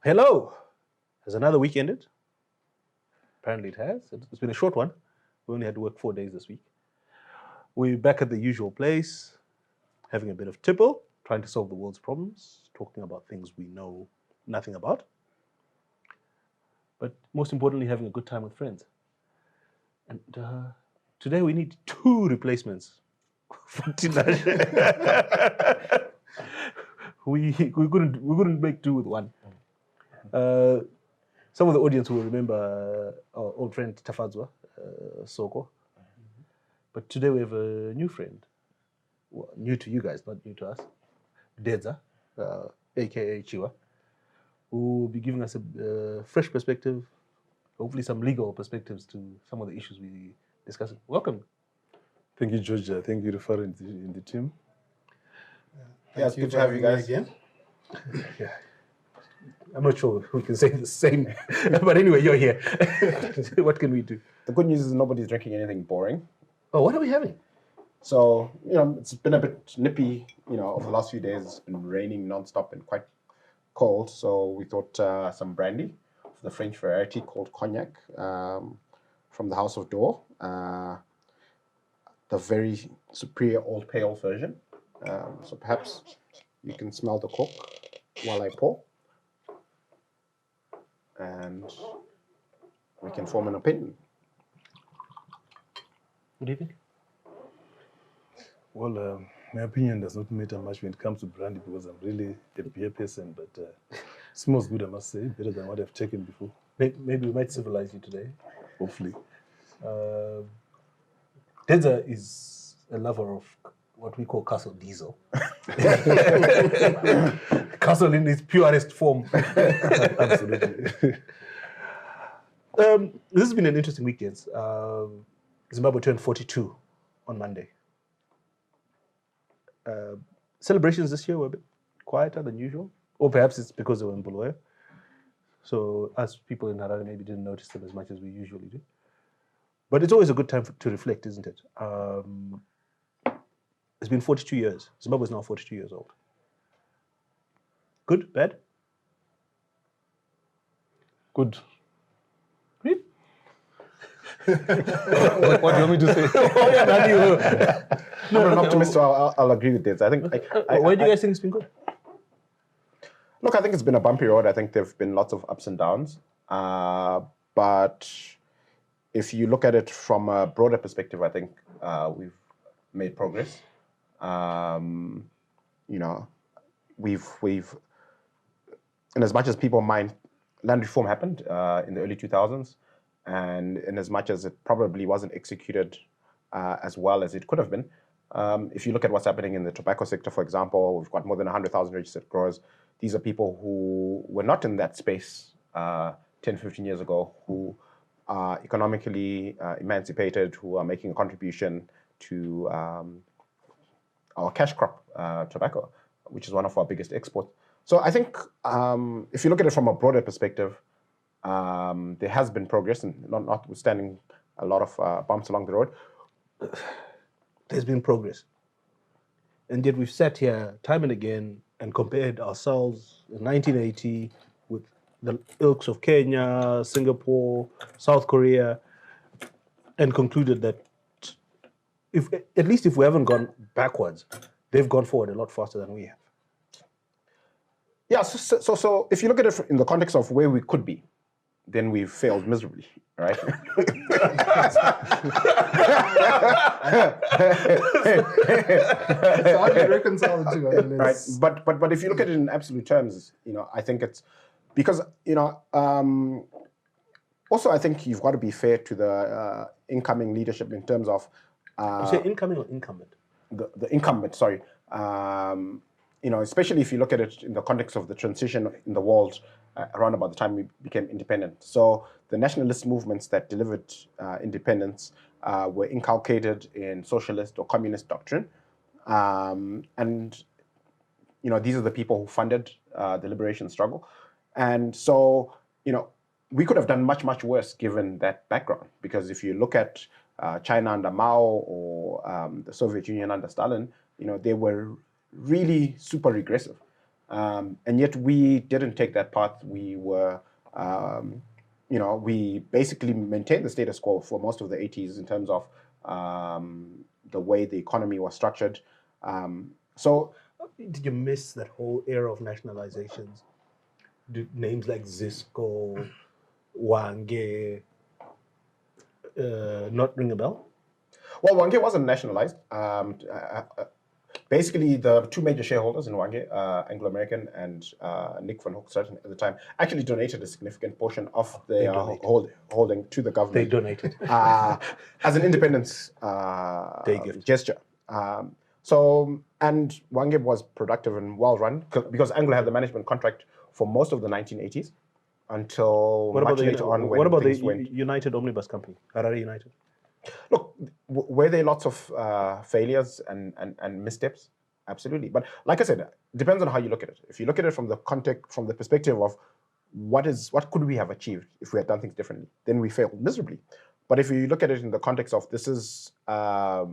Hello. Has another week ended? Apparently it has. It's been a short one. We only had to work 4 days this week. We're back at the usual place, having a bit of tipple, trying to solve the world's problems, talking about things we know nothing about. But most importantly, having a good time with friends. And today we need 2 replacements for Tinashe. we couldn't make do with one. Some of the audience will remember our old friend Tafadzwa, Soko. But today we have a new friend. Well, new to you guys, not new to us. Dedza, aka Chiwa, who will be giving us a fresh perspective, hopefully some legal perspectives to some of the issues we discussing. Welcome. Thank you, George. Thank you, referring in the team. Yeah, it's good to have you guys again. Yeah. I'm not sure we can say the same, but anyway, you're here. What can we do? The good news is nobody's drinking anything boring. Oh, what are we having? So, it's been a bit nippy, over the last few days. It's been raining nonstop and quite cold. So we thought some brandy, the French variety called cognac, from the House of Dor, the very superior old pale version. So perhaps you can smell the cork while I pour. And we can form an opinion. What do you think? Well, my opinion does not matter much when it comes to brandy because I'm really a beer person, but it smells good, I must say, better than what I've taken before. Maybe we might civilize you today. Hopefully. Dedza is a lover of what we call Castle Diesel. Castle in its purest form. Absolutely. This has been an interesting weekend. Zimbabwe turned 42 on Monday. Celebrations this year were a bit quieter than usual, or perhaps it's because they were in Bulawayo. So us people in Harare maybe didn't notice them as much as we usually do. But it's always a good time to reflect, isn't it? It's been 42 years. Zimbabwe is now 42 years old. Good? Bad? Good. Great. What do you want me to say? I'm an optimist, so I'll agree with this. I think. Why do you guys think it's been good? Look, I think it's been a bumpy road. I think there have been lots of ups and downs. But if you look at it from a broader perspective, I think we've made progress. We've in as much as people mind, land reform happened in the early 2000s, and in as much as it probably wasn't executed as well as it could have been. If you look at what's happening in the tobacco sector, for example, we've got more than 100,000 registered growers. These are people who were not in that space 10, 15 years ago, who are economically emancipated, who are making a contribution to our cash crop, tobacco, which is one of our biggest exports. So I think if you look at it from a broader perspective, there has been progress, and notwithstanding a lot of bumps along the road. There's been progress. And yet we've sat here time and again and compared ourselves in 1980 with the ilks of Kenya, Singapore, South Korea, and concluded that at least if we haven't gone backwards, they've gone forward a lot faster than we have. Yeah, so if you look at it in the context of where we could be, then we've failed miserably, right? So how do you reconcile the two? Right, but if you look at it in absolute terms, I think it's because also I think you've got to be fair to the incoming leadership in terms of you say incoming or incumbent? The incumbent, sorry. Especially if you look at it in the context of the transition in the world around about the time we became independent. So the nationalist movements that delivered independence were inculcated in socialist or communist doctrine. And these are the people who funded the liberation struggle. And so, we could have done much, much worse given that background. Because if you look at China under Mao or the Soviet Union under Stalin, they were really super regressive. And yet we didn't take that path. We were, we basically maintained the status quo for most of the 80s in terms of the way the economy was structured. So did you miss that whole era of nationalizations? Do names like Zisco, Wange, not ring a bell? Well, Wange wasn't nationalized. Basically, the two major shareholders in Wange, Anglo American and Nick van Hoogstraat at the time, actually donated a significant portion of their holding to the government. They donated. As an independence gesture. And Wange was productive and well run because Anglo had the management contract for most of the 1980s until much later on. What about the United Omnibus Company, Harare United? Look, were there lots of failures and missteps? Absolutely. But like I said, it depends on how you look at it. If you look at it from the context, from the perspective of what could we have achieved if we had done things differently, then we failed miserably. But if you look at it in the context of this is a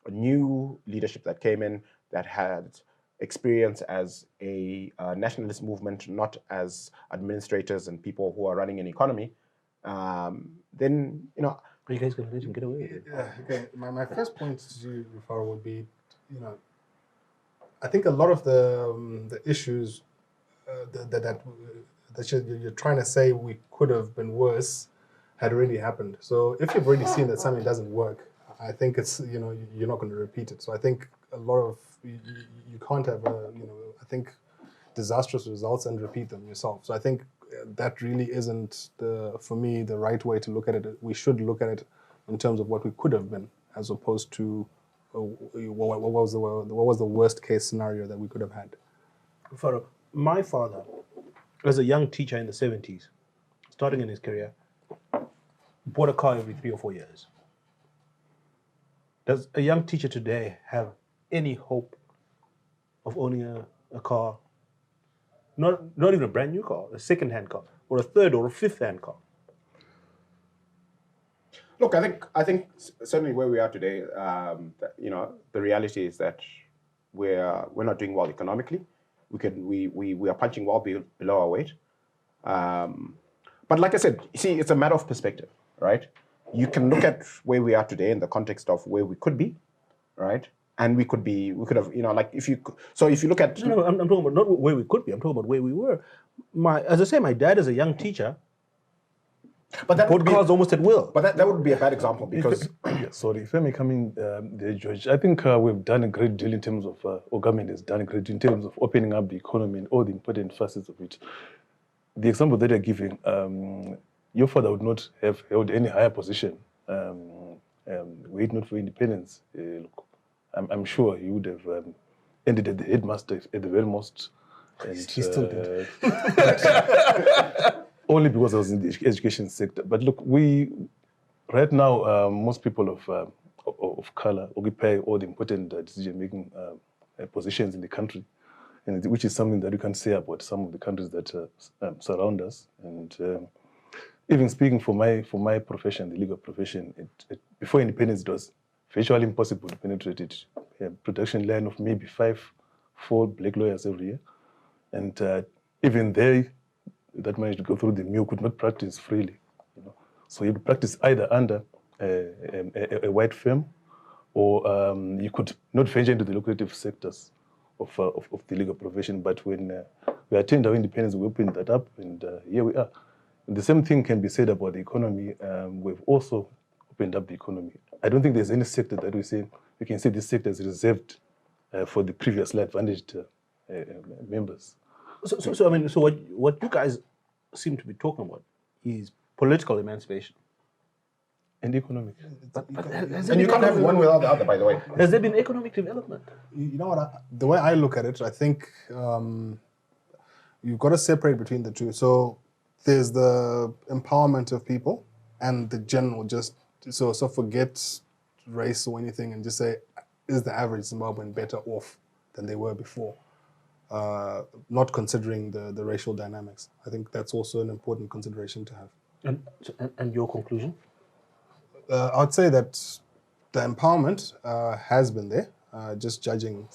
new leadership that came in that had experience as a nationalist movement, not as administrators and people who are running an economy, then, Are you guys going to let him get away with it? Yeah, okay. My first point to refer would be, I think a lot of the issues that you're trying to say we could have been worse had already happened. So if you've already seen that something doesn't work, I think it's, you're not going to repeat it. So I think a lot of, you can't have, I think disastrous results and repeat them yourself. So I think that really isn't, for me, the right way to look at it. We should look at it in terms of what we could have been, as opposed to what was the worst case scenario that we could have had. Faro, my father, as a young teacher in the 70s, starting in his career, bought a car every 3 or 4 years. Does a young teacher today have any hope of owning a car? Not even a brand new car, a second-hand car, or a third or a fifth-hand car. Look, I think certainly where we are today, the reality is that we're not doing well economically. We are punching well below our weight. But like I said, you see, it's a matter of perspective, right? You can look at where we are today in the context of where we could be, right? And we could have, if you look at... No, I'm talking about not where we could be, I'm talking about where we were. As I say, my dad is a young teacher, but that bought cars almost at will. But that would be a bad example because... Sorry, if I may come in there, George, I think we've done a great deal in terms of, or government has done a great deal in terms of opening up the economy and all the important facets of it. The example that you're giving, your father would not have held any higher position were it not for independence. Look, I'm sure he would have ended at the headmaster at the very most. And, he still did. Only because I was in the education sector. But look, right now, most people of color occupy all the important decision-making positions in the country, and which is something that you can say about some of the countries that surround us. And even speaking for my profession, the legal profession, before independence, it was virtually impossible to penetrate it. A production line of maybe 4 black lawyers every year. And even they that managed to go through the mill could not practice freely. So you could practice either under a white firm, or you could not venture into the lucrative sectors of the legal profession. But when we attained our independence, we opened that up, and here we are. And the same thing can be said about the economy. We've also opened up the economy. I don't think there's any sector that we can say this sector is reserved for the previously advantaged members. So what you guys seem to be talking about is political emancipation and economic. And you can't have one without the other, by the way. Has there been economic development? You know what? The way I look at it, I think you've got to separate between the two. So there's the empowerment of people and the general so forget race or anything and just say, is the average Zimbabwean better off than they were before? Not considering the racial dynamics. I think that's also an important consideration to have. And your conclusion? I'd say that the empowerment has been there. just judging,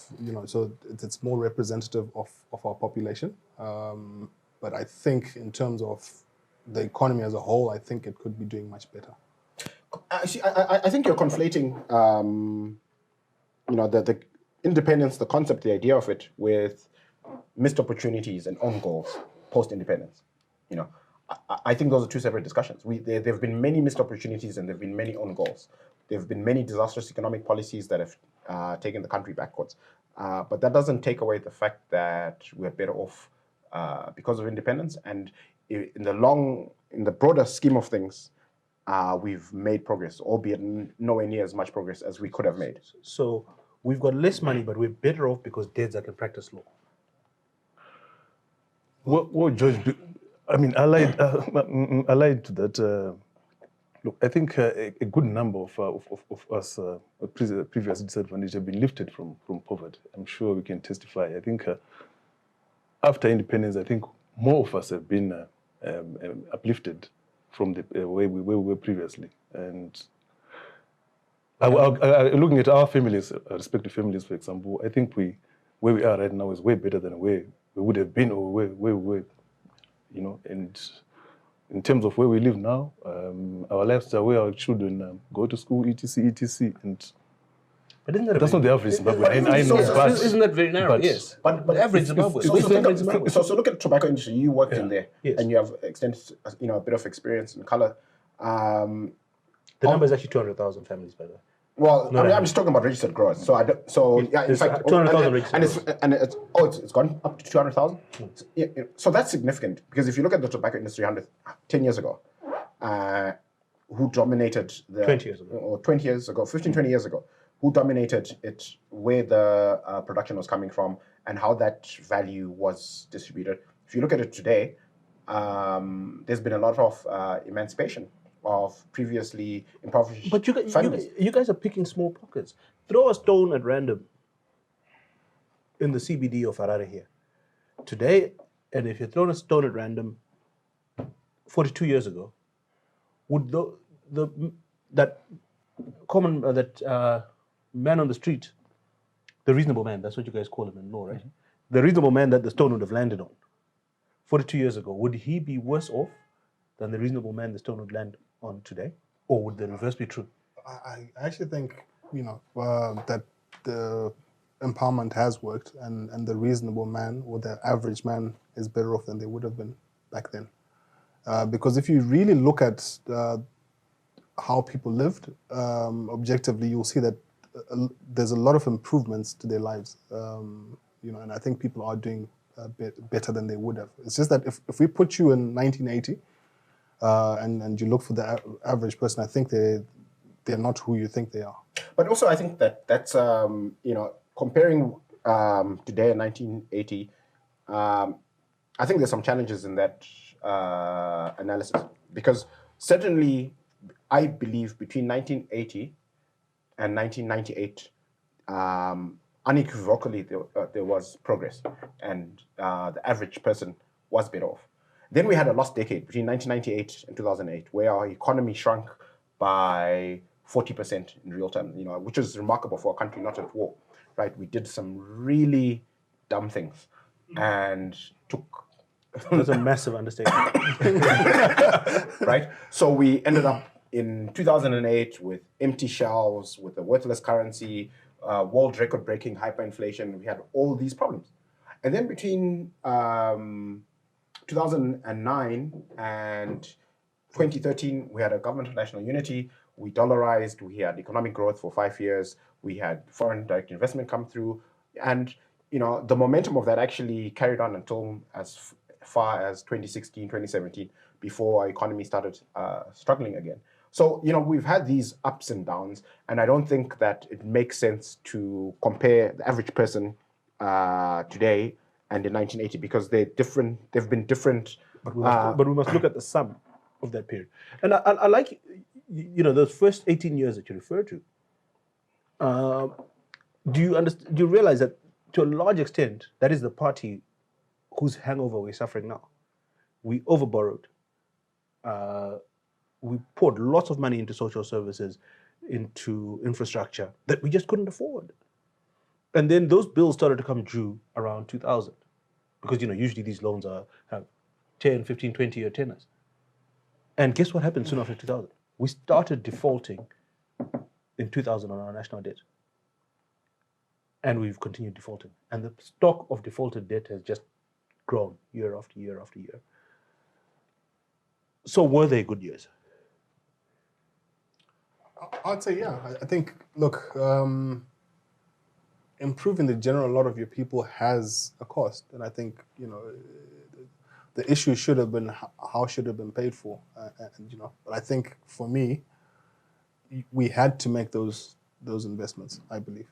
so it's more representative of our population. But I think in terms of the economy as a whole, I think it could be doing much better. Actually, I think you're conflating, the independence, the concept, the idea of it, with missed opportunities and own goals post-independence. I think those are two separate discussions. There have been many missed opportunities and there have been many own goals. There have been many disastrous economic policies that have taken the country backwards. But that doesn't take away the fact that we're better off because of independence. And in the broader scheme of things, we've made progress, albeit nowhere near as much progress as we could have made. So we've got less money, but we're better off because dads that can practice law. Well, George, allied to that. Look, I think a good number of us previous disadvantaged have been lifted from poverty. I'm sure we can testify. I think after independence, I think more of us have been uplifted from the way we were previously. And looking at our families, respective families, for example, I think where we are right now is way better than where we would have been or where we were, and in terms of where we live now, our lifestyle, where our children go to school, etc. And but isn't that that's not the average Zimbabwean. I know, but isn't that very narrow? Yes, but average Zimbabwe. So look at the tobacco industry. You worked in there, yes. And you have extensive, a bit of experience in color. The number is actually 200,000 families, by the way. Well, I'm just talking about registered growers. So in fact, 200,000 registered. It's gone up to 200,000. So that's significant because if you look at the tobacco industry 10 years ago, who dominated 20 years ago, or 20 years ago, 15, 20 years ago, who dominated it, where the production was coming from, and how that value was distributed. If you look at it today, there's been a lot of emancipation of previously impoverished families. You guys are picking small pockets. Throw a stone at random in the CBD of Harare here today, and if you're throwing a stone at random 42 years ago, would that man on the street, the reasonable man, that's what you guys call him in law, right? Mm-hmm. The reasonable man that the stone would have landed on 42 years ago, would he be worse off than the reasonable man the stone would land on today? Or would the reverse be true? I actually think, that the empowerment has worked and the reasonable man or the average man is better off than they would have been back then. Because if you really look at how people lived, objectively, you'll see that there's a lot of improvements to their lives. And I think people are doing a bit better than they would have. It's just that if we put you in 1980 and you look for the average person, I think they're not who you think they are. But also, I think that's comparing today and 1980. I think there's some challenges in that analysis because certainly, I believe between 1980 and 1998, unequivocally there was progress, and the average person was better off. Then we had a lost decade between 1998 and 2008, where our economy shrunk by 40% in real terms, which is remarkable for a country not at war, right? We did some really dumb things and took... That's a massive understatement. Right? So we ended up in 2008 with empty shelves, with a worthless currency, world record-breaking hyperinflation. We had all these problems. And then between 2009 and 2013, we had a government of national unity. We dollarized. We had economic growth for 5 years. We had foreign direct investment come through. And, the momentum of that actually carried on until as far as 2016, 2017, before our economy started struggling again. So, we've had these ups and downs, and I don't think that it makes sense to compare the average person today and in 1980 because they're different. They've been different. But we must look at the sum of that period. And I like, those first 18 years that you refer to. Do you realize that to a large extent, that is the party whose hangover we're suffering now? We overborrowed. We poured lots of money into social services, into infrastructure that we just couldn't afford. And then those bills started to come due around 2000. Because, usually these loans have 10, 15, 20-year tenors. And guess what happened soon after 2000? We started defaulting in 2000 on our national debt. And we've continued defaulting. And the stock of defaulted debt has just grown year after year after year. So were they good years? I'd say, yeah. I think, look, improving the general lot of your people has a cost. And I think, the issue should have been how should have been paid for. But I think for me, we had to make those investments, I believe.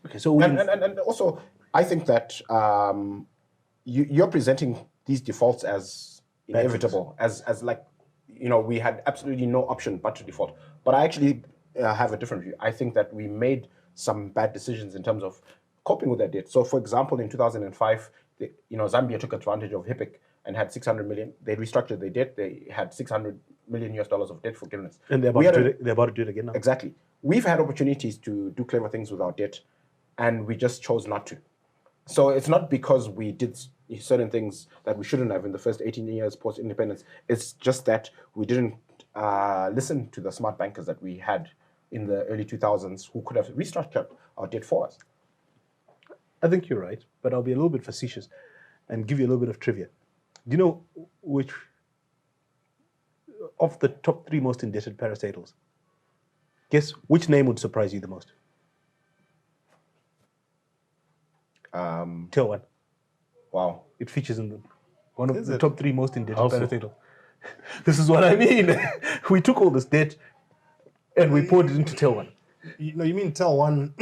Okay, so and also, I think that you're presenting these defaults as inevitable, as like, we had absolutely no option but to default. But I actually have a different view. I think that we made some bad decisions in terms of coping with that debt. So, for example, in 2005, Zambia took advantage of HIPC and had 600 million. They restructured their debt. They had $600 million of debt forgiveness. And they're about to do it again now. Exactly. We've had opportunities to do clever things with our debt, and we just chose not to. So it's not because we did certain things that we shouldn't have in the first 18 years post-independence. It's just that we didn't listen to the smart bankers that we had in the early 2000s who could have restructured our debt for us. I think you're right, but I'll be a little bit facetious and give you a little bit of trivia. Do you know which of the top 3 most indebted parastatals? Guess which name would surprise you the most? Till one. Wow. It features in one of the it? top 3 most indebted parastatals. This is what I mean. We took all this debt and we poured it into Till one. You mean Tel One?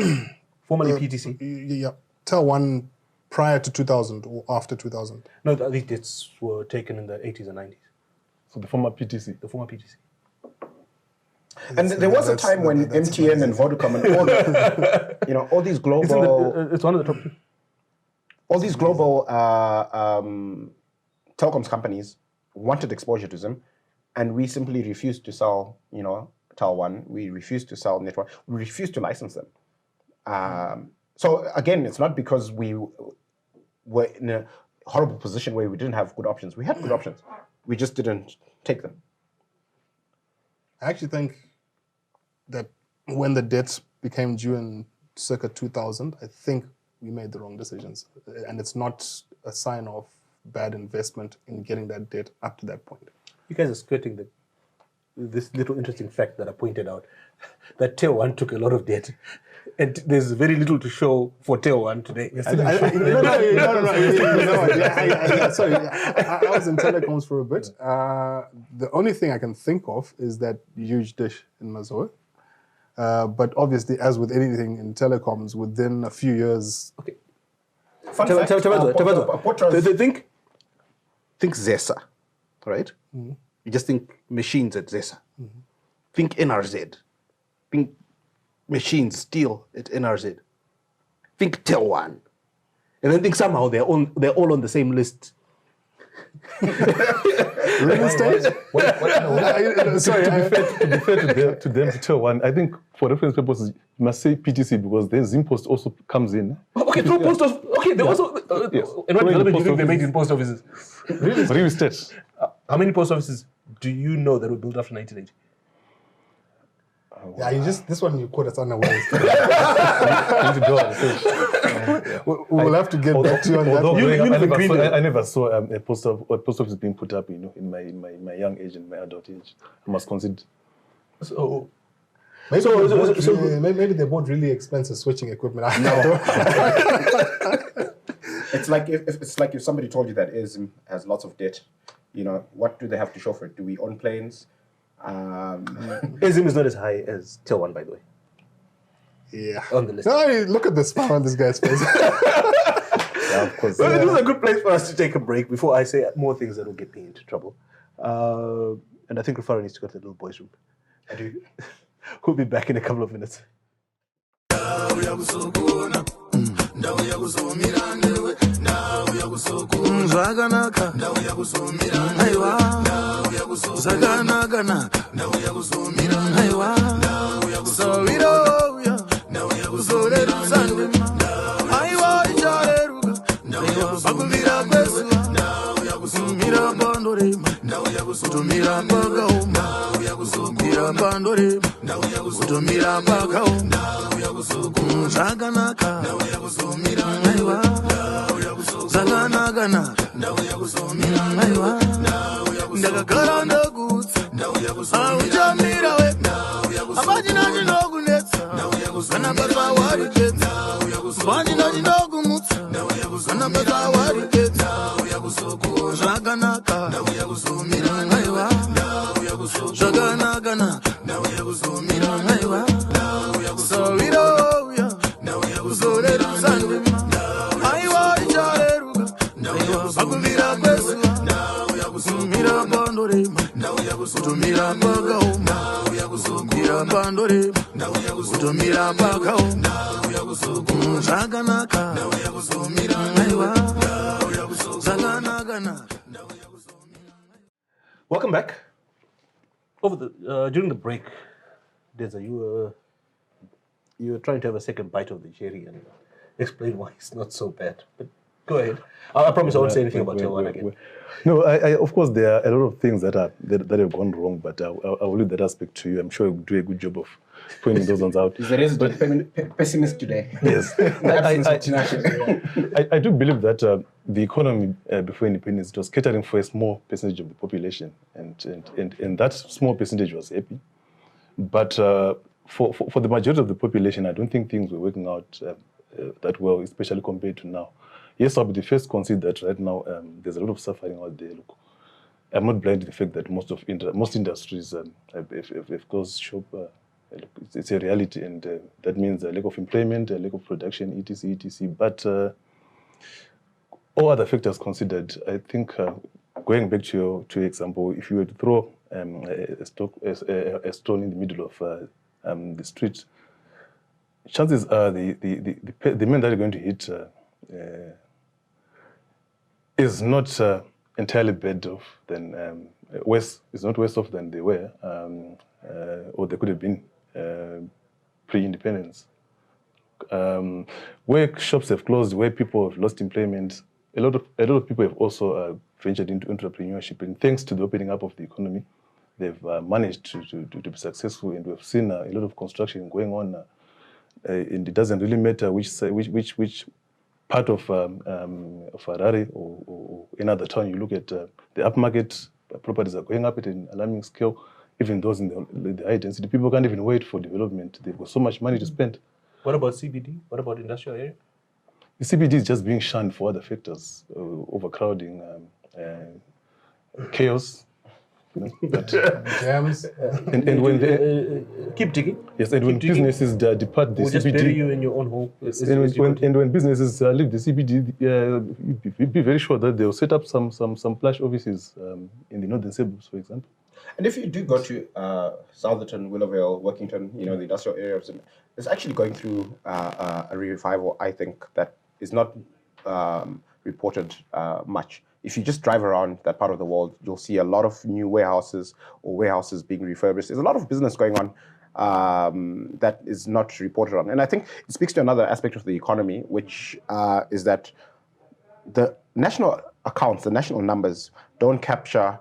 Formerly PTC. Yeah. Tel One prior to 2000 or after 2000? No, these debts were taken in the 80s and 90s. So the former PTC. The former PTC. And there was a time when MTN and Vodacom and all the, all these global... It's one of the top 2. All these global telecoms companies wanted exposure to them, and we simply refused to sell, Tel One. We refused to sell Network. We refused to license them. So again, it's not because we were in a horrible position where we didn't have good options. We had good options. We just didn't take them. I actually think that when the debts became due in circa 2000, I think we made the wrong decisions. And it's not a sign of bad investment in getting that debt up to that point. You guys are skirting this little interesting fact that I pointed out, that Till One took a lot of debt. And there's very little to show for Till One today. No. Sorry, I was in telecoms for a bit. The only thing I can think of is that huge dish in Mazoe. But obviously, as with anything in telecoms, within a few years... Okay. Think ZESA, right? Mm-hmm. You just think machines at ZESA. Mm-hmm. Think NRZ. Think machines still at NRZ. Think Tel One. And then think somehow they're all on the same list. Real estate? Sorry, to be fair to them, to Tel One, I think for reference purposes, you must say PTC because then ZimPost also comes in. Okay, through post office. Okay, they also. Yes. And what development do you think they made in post offices? Real estate. How many post offices do you know that were built after 1980? Yeah, this one you caught us unawares. We'll have to get back to you on that. I never saw a post office being put up, in my young age and my adult age. I must concede. So maybe they bought really expensive switching equipment. It's like if somebody told you that ISM has lots of debt, what do they have to show for it? Do we own planes? ISM is not as high as Till One, by the way. Yeah. On the list. No, look at the smile on this guy's face. Yeah, of course. Well, this is a good place for us to take a break before I say more things that will get me into trouble. And I think Rufaro needs to go to the little boys' room. I do. We'll be back in a couple of minutes. So kutomira pakaoma mira pandorema kutomira pakaoma zvakanaka aiwa zvakanaka aiwa ndakagara ndakutsa auchamira we apachina chinokunetsa kana basa waripedza apachina chinokumutsa kana basa waripedza zvakanaka aiwa zvakanaka aiwa sawiroya kuzorerutsa ndima aiwa ichareruka pakuvira kwezuva mira pandorema kutomira pakaoma mira pandorema kutomira pakaoma zvakanaka aiwa zvakanaka. Welcome back. During the break, Deza, you were trying to have a second bite of the cherry and explain why it's not so bad. But go ahead. I promise I won't say anything about your one again. No, I of course there are a lot of things that have gone wrong, but I will leave that aspect to you. I'm sure you'll do a good job of pointing those ones out. Is the resident pessimist today? Yes. I do believe that the economy before independence, it was catering for a small percentage of the population, and that small percentage was happy. But for the majority of the population, I don't think things were working out that well, especially compared to now. Yes, I'll be the first to concede that right now there's a lot of suffering out there. Look, I'm not blind to the fact that most industries have closed shop. It's a reality, and that means a lack of employment, a lack of production, etc., etc. But all other factors considered, I think going back to your example, if you were to throw a stone in the middle of the street, chances are the man that are going to hit is not entirely better off than worse. Is not worse off than they were, or they could have been pre-independence. Where shops have closed, where people have lost employment, a lot of people have also ventured into entrepreneurship, and thanks to the opening up of the economy, they've managed to be successful, and we've seen a lot of construction going on. And it doesn't really matter which part of Harare or another town you look at. The upmarket properties are going up at an alarming scale. Even those in the high density, people can't even wait for development. They've got so much money to spend. What about CBD? What about industrial area? The CBD is just being shunned for other factors, overcrowding, chaos. Jams. And when they keep digging. Yes, and when businesses depart the we'll CBD, just bury you in your own hole. And when businesses leave the CBD, you'd be very sure that they'll set up some plush offices in the northern suburbs, for example. And if you do go to Southerton, Willowvale, Workington, the industrial areas, it's actually going through a revival, I think, that is not reported much. If you just drive around that part of the world, you'll see a lot of new warehouses or warehouses being refurbished. There's a lot of business going on that is not reported on. And I think it speaks to another aspect of the economy, which is that the national accounts, the national numbers, don't capture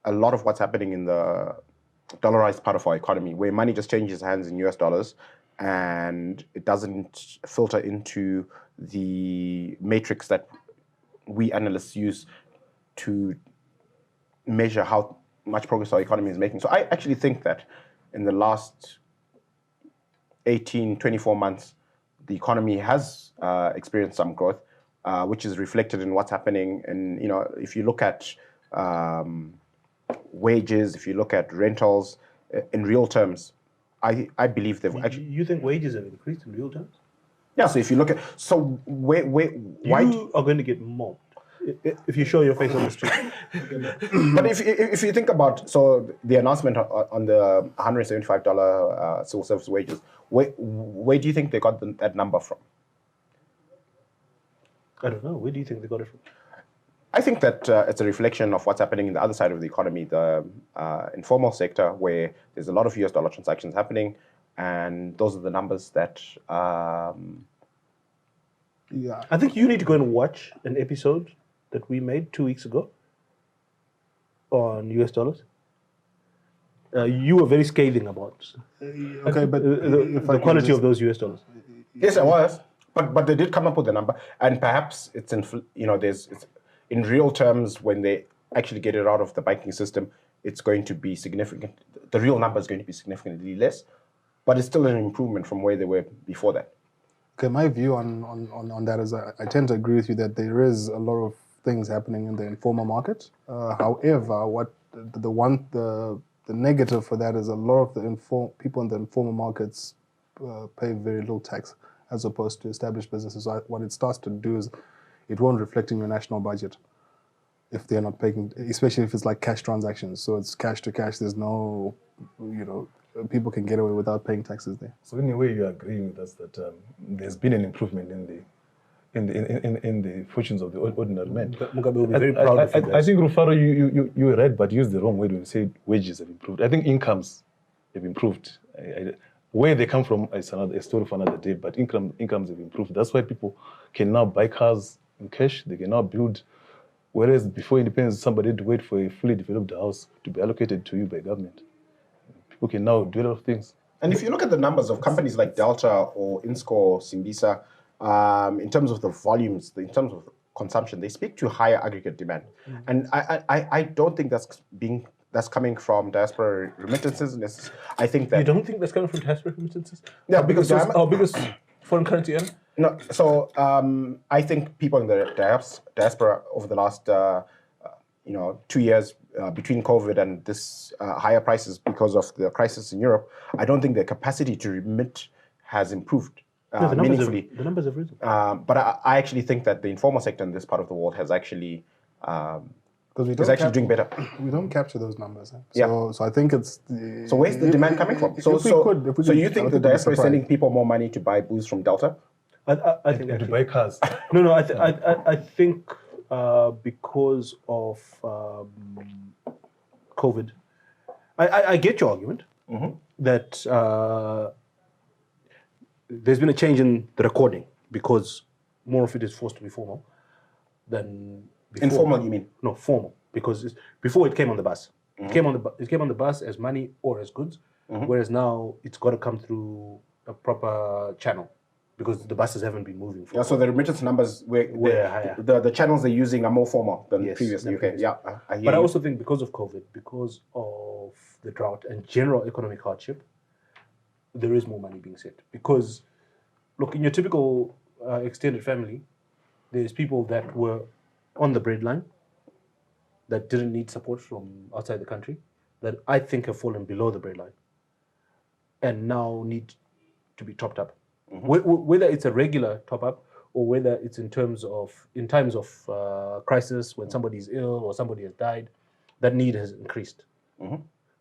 a lot of what's happening in the dollarized part of our economy, where money just changes hands in US dollars and it doesn't filter into the matrix that we analysts use to measure how much progress our economy is making. So I actually think that in the last 18, 24 months, the economy has experienced some growth, which is reflected in what's happening. And, if you look at wages, if you look at rentals, in real terms, I believe they've actually... You think wages have increased in real terms? Yeah, so if you look at... So why... You are going to get mobbed if you show your face on the street. But if you think about... So the announcement on the $175 civil service wages, where do you think they got that number from? I don't know. Where do you think they got it from? I think that it's a reflection of what's happening in the other side of the economy, the informal sector, where there's a lot of US dollar transactions happening, and those are the numbers that... Yeah, I think you need to go and watch an episode that we made 2 weeks ago on US dollars. You were very scathing about Okay, but if I the can quality just- of those US dollars. Yes, it was, but they did come up with a number, and perhaps it's it's in real terms when they actually get it out of the banking system, it's going to be significant. The real number is going to be significantly less, but it's still an improvement from where they were before that. Okay, my view on that is I tend to agree with you that there is a lot of things happening in the informal market. However, what the negative for that is a lot of the people in the informal markets pay very little tax as opposed to established businesses. So what it starts to do is it won't reflect in your national budget if they're not paying, especially if it's like cash transactions. So it's cash to cash. There's no, people can get away without paying taxes there. So in a way, you're agreeing with us that there's been an improvement in the fortunes of the ordinary man. Mugabe will be very proud of you I guys. think, Rufaro, you were right, but you used the wrong word when you said wages have improved. I think incomes have improved. Where they come from is a story for another day, but incomes have improved. That's why people can now buy cars in cash. They can now build. Whereas before independence, somebody had to wait for a fully developed house to be allocated to you by government. People can now do a lot of things. And if you look at the numbers of companies like Delta or Insco, Simbisa, in terms of the volumes, in terms of consumption, they speak to higher aggregate demand. And I don't think that's coming from diaspora remittances. I think that You don't think that's coming from diaspora remittances? Yeah, because our biggest foreign currency earner? no. So I think people in the diaspora over the last 2 years between COVID and this higher prices because of the crisis in Europe, I don't think their capacity to remit has improved No, the meaningfully. numbers have risen. But I actually think that the informal sector in this part of the world has actually Because we is actually doing better. We don't capture those numbers. So, Yeah. so I think it's the. So where's the demand coming from? So if we could, you think I the would be diaspora is sending surprised. people more money to buy booze from Delta? I think To actually. buy cars. No, I think because of COVID, I get your argument that there's been a change in the recording because more of it is forced to be formal than before. Informal, you mean? No, formal, because before it came on the bus. It came on the bus as money or as goods, whereas now it's got to come through a proper channel because the buses haven't been moving. Yeah, so the remittance numbers, They're higher. the channels they're using are more formal than Yes, previously. than Okay, previously. yeah, I hear But I you. also think because of COVID, because of the drought and general economic hardship, there is more money being sent. Because, look, in your typical extended family, there's people that were on the breadline that didn't need support from outside the country, that I think have fallen below the breadline and now need to be topped up. Whether it's a regular top up or whether it's in times of crisis when somebody's ill or somebody has died, that need has increased.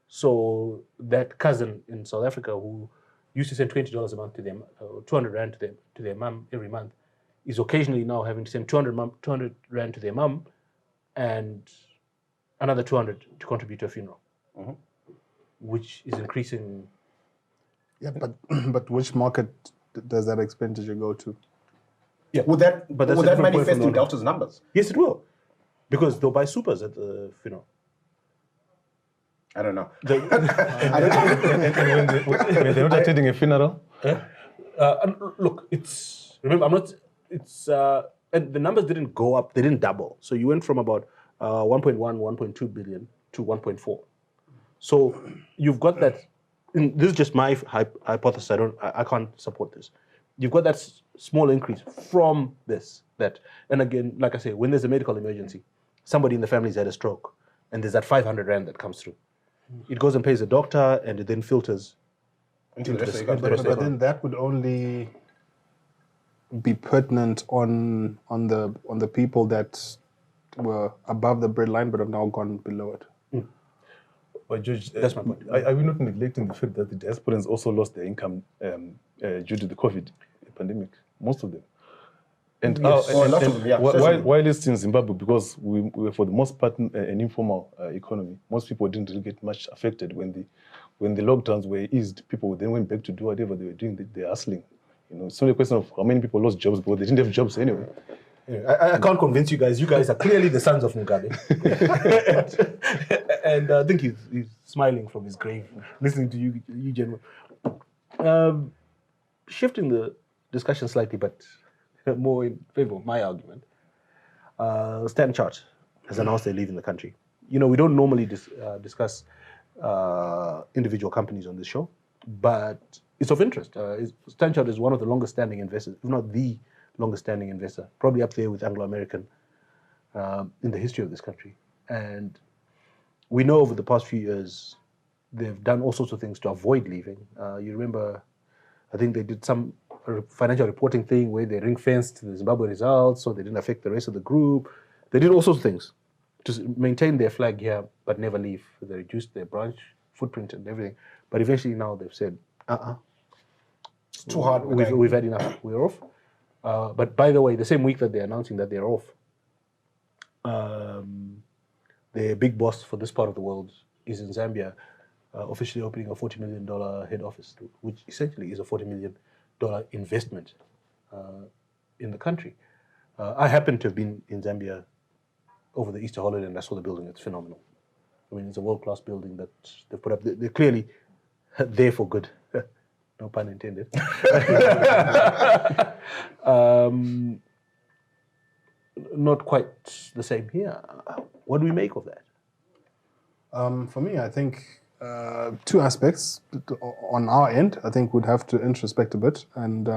So that cousin in South Africa who used to send $20 a month to them, 200 rand to their mum every month, is occasionally now having to send 200 rand to their mum and another 200 to contribute to a funeral, which is increasing. Yeah, but which market does that expenditure go to? Would that But that's a would that different point manifest from in the- Delta's numbers? Yes, it will, because they'll buy supers at the funeral. I don't know. And when they're not attending a funeral, And look, remember, and the numbers didn't go up, they didn't double. So you went from about 1.1, 1.2 billion to 1.4. So you've got that, this is just my hypothesis, I can't support this. You've got that small increase from that. And again, like I say, when there's a medical emergency, somebody in the family's had a stroke, and there's that 500 rand that comes through. It goes and pays a doctor, and it then filters Into the rest of the into country. the rest of But the then that would only be pertinent on the people that were above the breadline but have now gone below it. but George, That's my point. Are we not neglecting the fact that the diasporans also lost their income due to the COVID pandemic? Most of them. And, Yes. Oh, a lot of them, yeah, certainly. while it's in Zimbabwe, because we were for the most part an informal economy, most people didn't really get much affected when the lockdowns were eased. People then went back to do whatever they were doing. They're hustling. It's only a question of how many people lost jobs, but they didn't have jobs anyway. I can't convince you guys. You guys are clearly the sons of Mugabe. And I think he's smiling from his grave, listening to you gentlemen. Shifting the discussion slightly, but more in favor of my argument. Stanchart has announced they're leaving the country. You know, we don't normally discuss individual companies on this show, but it's of interest. Stanchart is one of the longest-standing investors, if not the longest-standing investor, probably up there with Anglo-American in the history of this country. And we know over the past few years, they've done all sorts of things to avoid leaving. You remember, I think they did some financial reporting thing where they ring-fenced the Zimbabwe results so they didn't affect the rest of the group. They did all sorts of things to maintain their flag here but never leave. They reduced their branch footprint and everything. But eventually now they've said, It's too hard. we've had enough, we're off. But by the way, the same week that they're announcing that they're off, their big boss for this part of the world is in Zambia, officially opening a $40 million head office, which essentially is a $40 million investment in the country. I happen to have been in Zambia over the Easter holiday and I saw the building. It's phenomenal. I mean, it's a world-class building that they've put up. They're clearly there for good. No pun intended. Not quite the same here. What do we make of that? For me, I think two aspects. On our end, I think we'd have to introspect a bit and,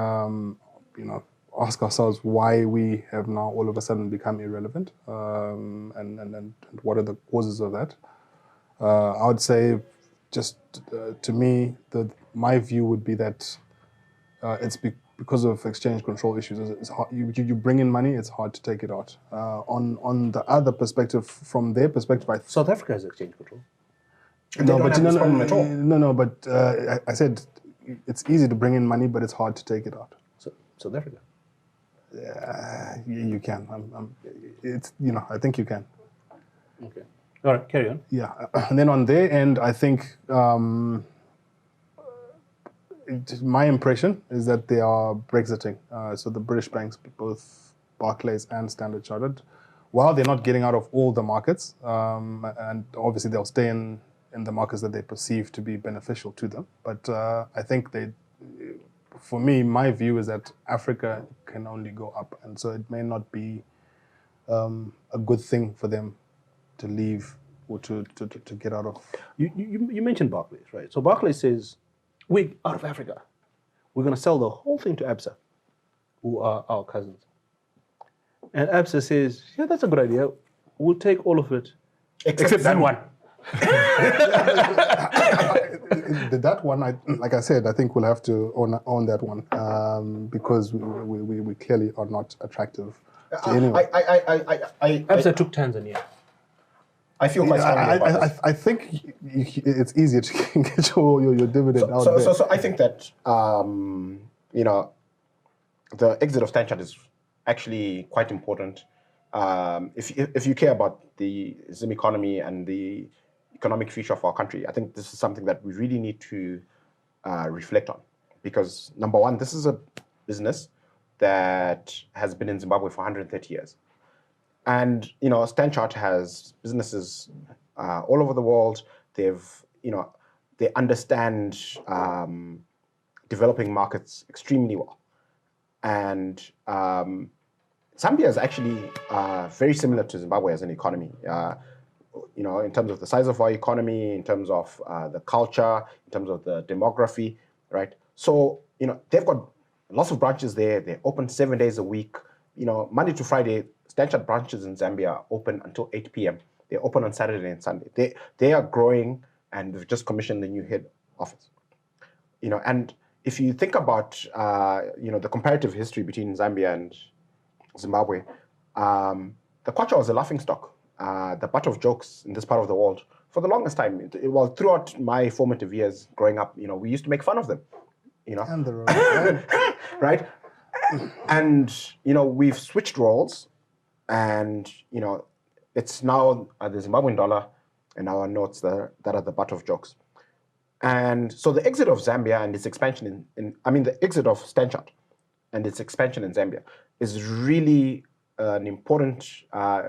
ask ourselves why we have now all of a sudden become irrelevant and what are the causes of that. I would say, just to me, my view would be that it's because of exchange control issues. It's hard, you bring in money, it's hard to take it out. On the other perspective, from their perspective, South Africa has exchange control. I said it's easy to bring in money, but it's hard to take it out. So South Africa. You can. I think you can. Okay. All right, carry on. Yeah, and then on their end, I think my impression is that they are Brexiting. So the British banks, both Barclays and Standard Chartered, while they're not getting out of all the markets, and obviously they'll stay in the markets that they perceive to be beneficial to them. But I think for me, my view is that Africa can only go up, and so it may not be a good thing for them to leave or to get out of. You mentioned Barclays, right? So Barclays says, we're out of Africa. We're going to sell the whole thing to ABSA, who are our cousins. And ABSA says, yeah, that's a good idea. We'll take all of it, except that one. That one, like I said, I think we'll have to own that one because we clearly are not attractive to anyone. ABSA took Tanzania. I feel quite strongly about this. I think it's easier to get your dividend out there. So I think that the exit of Stanchart is actually quite important. If you care about the Zim economy and the economic future of our country, I think this is something that we really need to reflect on. Because number one, this is a business that has been in Zimbabwe for 130 years. And, Stanchart has businesses all over the world. They understand developing markets extremely well. And Zambia is actually very similar to Zimbabwe as an economy. In terms of the size of our economy, in terms of the culture, in terms of the demography, right? So, they've got lots of branches there. They're open 7 days a week. Monday to Friday, Stanchart branches in Zambia are open until 8 p.m. They're open on Saturday and Sunday. They are growing, and they've just commissioned the new head office. And if you think about the comparative history between Zambia and Zimbabwe, the kwacha was a laughingstock, the butt of jokes in this part of the world for the longest time. Throughout my formative years growing up, we used to make fun of them. And the road. Right? And we've switched roles, and it's now the Zimbabwean dollar and our notes that are the butt of jokes. And so the exit of Zambia and its expansion the exit of Stanchart and its expansion in Zambia is really an important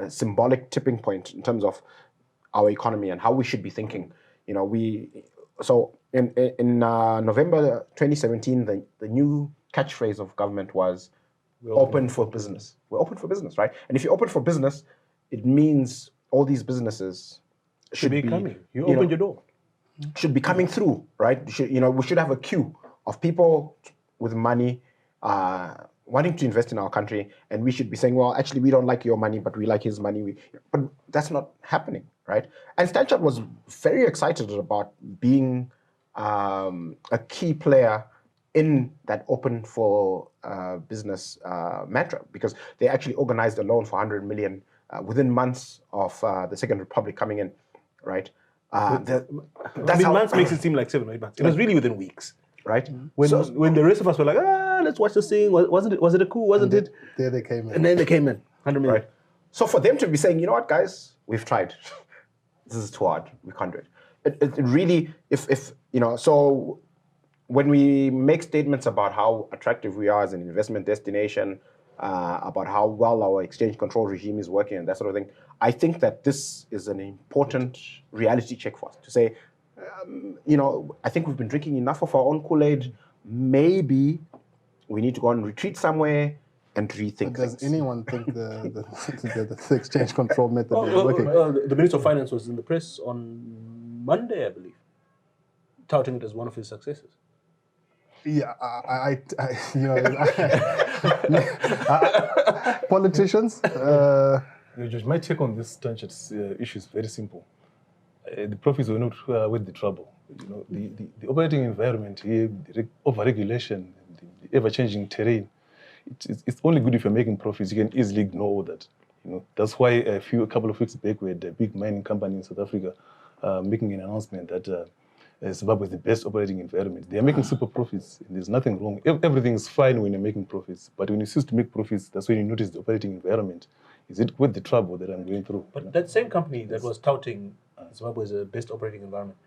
symbolic tipping point in terms of our economy and how we should be thinking. You know, so in November 2017, the new catchphrase of government was open for business. We're open for business, right? And if you're open for business, it means all these businesses should be coming. You opened your door. Should be coming through, right? We should have a queue of people with money wanting to invest in our country, and we should be saying, well, actually, we don't like your money, but we like his money. But that's not happening, right? And Stanchart was very excited about being a key player in that open for business mantra, because they actually organized a loan for 100 million within months of the Second Republic coming in, right? Months makes it seem like 7 or 8 months. It was really within weeks. Right? When the rest of us were like, let's watch this thing. Was it a coup? Wasn't it? There they came in. And then they came in, 100 million. Right. So for them to be saying, you know what, guys, we've tried. This is too hard. We can't do it. It really, so when we make statements about how attractive we are as an investment destination, about how well our exchange control regime is working and that sort of thing, I think that this is an important reality check for us to say, I think we've been drinking enough of our own Kool-Aid. Maybe we need to go and retreat somewhere and rethink Does things. anyone think the exchange control method is working? The Minister of Finance was in the press on Monday, I believe, touting it as one of his successes. Yeah, politicians. Judge, my take on this Stanchart issue is very simple. The profits were not worth the trouble. The operating environment here, the over-regulation, the ever-changing terrain, it's only good if you're making profits. You can easily ignore all that. That's why a couple of weeks back, we had a big mining company in South Africa making an announcement that Zimbabwe is the best operating environment. They are making super profits. And there's nothing wrong. Everything is fine when you're making profits. But when you cease to make profits, that's when you notice the operating environment. Is it worth the trouble that I'm going through? But that same company that was touting Zimbabwe as the best operating environment,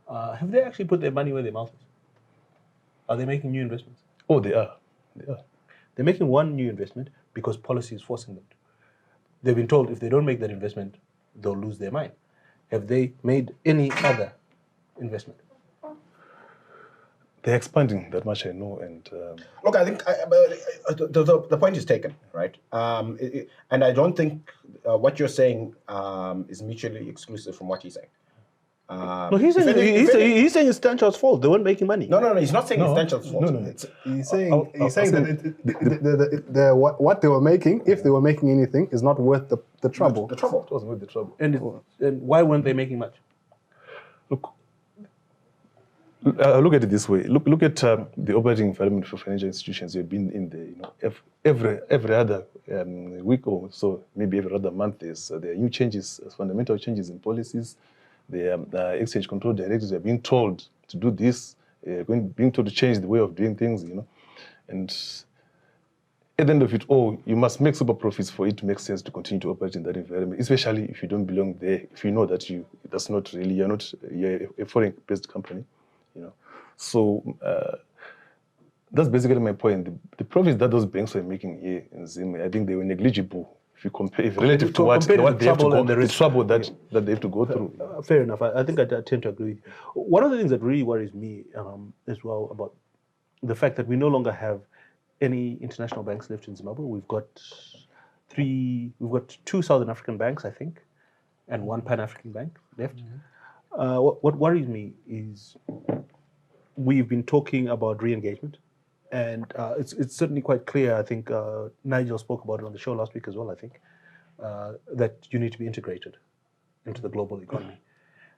have they actually put their money where their mouth is? Are they making new investments? Oh, they are. They're making one new investment because policy is forcing them to. They've been told if they don't make that investment, they'll lose their mind. Have they made any other investment? They're expanding, that much I know. And Look, I think the point is taken, right? And I don't think what you're saying is mutually exclusive from what he's saying. No, he's saying it's Stanchart's fault. They weren't making money. No. He's not saying it's Stanchart's fault. No. He's saying that what they were making, if they were making anything, is not worth the trouble. The trouble. it wasn't worth the trouble. And why weren't they making much? Look at it this way. Look at the operating environment for financial institutions. You've been in there. Every other week or so, maybe every other month, there are new changes, fundamental changes in policies. The exchange control directors are being told to do this, being told to change the way of doing things. And at the end of it all, you must make super profits for it to make sense to continue to operate in that environment, especially if you don't belong there. If you know that that's not really you're a foreign-based company. So that's basically my point. The profits that those banks were making here in Zim, I think they were negligible if you compare, relative to what they have to go, the trouble that they have to go through. Fair enough. I think I tend to agree. One of the things that really worries me as well about the fact that we no longer have any international banks left in Zimbabwe. We've got two Southern African banks, I think, and one Pan-African bank left. Mm-hmm. What worries me is we've been talking about re-engagement, and it's certainly quite clear. I think Nigel spoke about it on the show last week as well. I think that you need to be integrated into the global economy,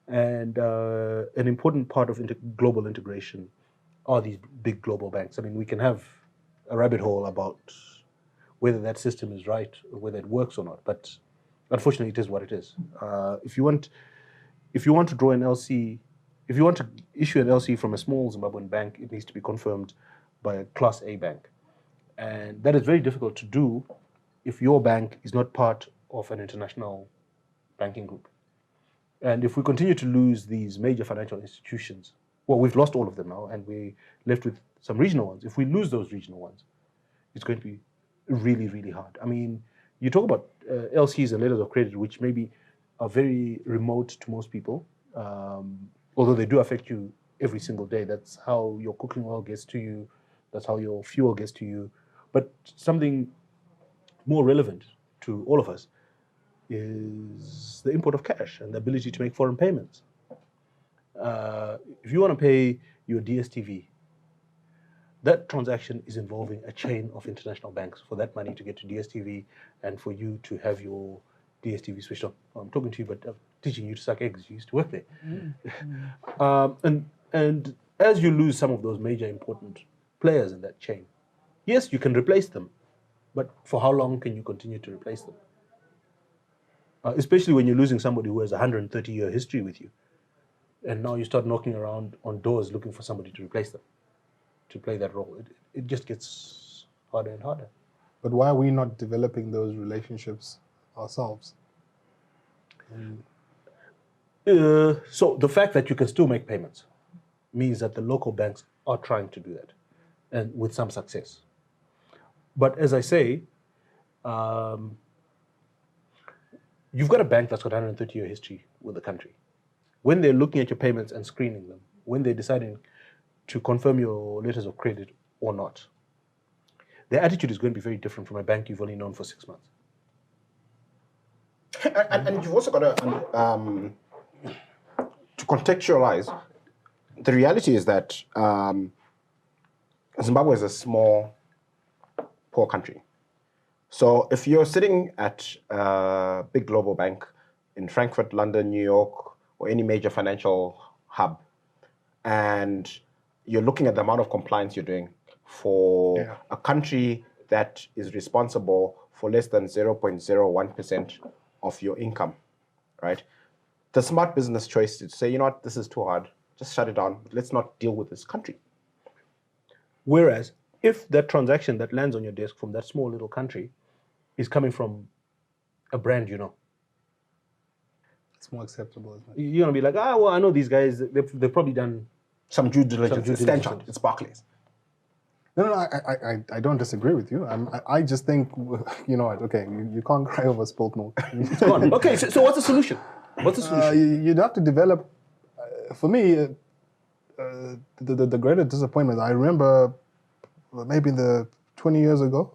and an important part of global integration are these big global banks. I mean, we can have a rabbit hole about whether that system is right or whether it works or not, but unfortunately, it is what it is. If you want to draw an LC, if you want to issue an LC from a small Zimbabwean bank, it needs to be confirmed by a Class A bank. And that is very difficult to do if your bank is not part of an international banking group. And if we continue to lose these major financial institutions, well, we've lost all of them now, and we're left with some regional ones. If we lose those regional ones, it's going to be really, really hard. I mean, you talk about LCs and letters of credit, which maybe are very remote to most people, although they do affect you every single day. That's how your cooking oil gets to you. That's how your fuel gets to you. But something more relevant to all of us is the import of cash and the ability to make foreign payments. If you want to pay your DSTV, that transaction is involving a chain of international banks for that money to get to DSTV and for you to have your DSTV switched on. I'm talking to you, but I'm teaching you to suck eggs. You used to work there. And as you lose some of those major important players in that chain, yes, you can replace them, but for how long can you continue to replace them? Especially when you're losing somebody who has a 130-year history with you, and now you start knocking around on doors looking for somebody to replace them, to play that role. It just gets harder and harder. But why are we not developing those relationships ourselves? So the fact that you can still make payments means that the local banks are trying to do that, and with some success. But as I say, you've got a bank that's got 130-year history with the country. When they're looking at your payments and screening them, when they're deciding to confirm your letters of credit or not, their attitude is going to be very different from a bank you've only known for 6 months. And you've also got to contextualize. The reality is that Zimbabwe is a small, poor country. So if you're sitting at a big global bank in Frankfurt, London, New York, or any major financial hub, and you're looking at the amount of compliance you're doing for a country that is responsible for less than 0.01% of your income, right? The smart business choice is to say, you know what, this is too hard. Just shut it down. Let's not deal with this country. Whereas, if that transaction that lands on your desk from that small little country is coming from a brand you know, It's more acceptable, isn't it? you're going to be like, well, I know these guys. They've probably done Some due diligence. due It's diligence. Stanchart. It's Barclays. No, I don't disagree with you. I just think, you know what, okay, you can't cry over spilled milk. Go on. Okay, so what's the solution? What's the solution? You'd have to develop, for me, the greater disappointment, I remember maybe 20 years ago,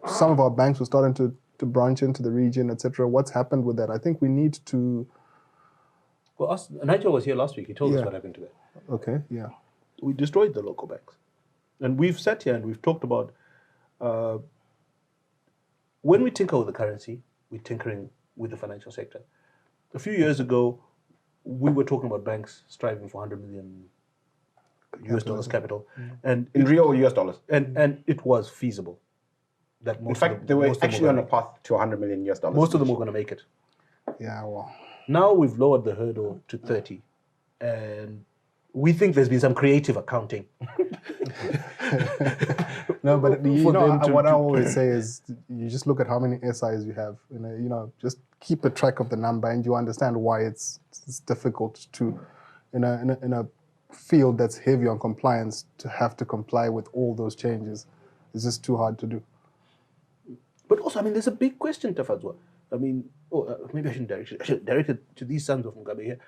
some of our banks were starting to branch into the region, etc. What's happened with that? I think we need to... Well, Nigel was here last week. He told us Yeah. what happened to that. Okay, yeah. We destroyed the local banks. And we've sat here and we've talked about when we tinker with the currency, we're tinkering with the financial sector. A few years ago, we were talking about banks striving for 100 million US dollars capital. And In real US dollars. and it was feasible. That In fact, they were actually on a path to 100 million US dollars. most of them were going to make it. Yeah, well... Now we've lowered the hurdle to 30. And we think there's been some creative accounting. No, but you For know, them to- what I always say is, you just look at how many SIs you have. You know, just keep a track of the number, and you understand why it's difficult to, in a field that's heavy on compliance, to have to comply with all those changes. It's just too hard to do. But also, I mean, there's a big question, Tafadzwa. I mean, maybe I shouldn't direct it. I should direct it to these sons of Mugabe here.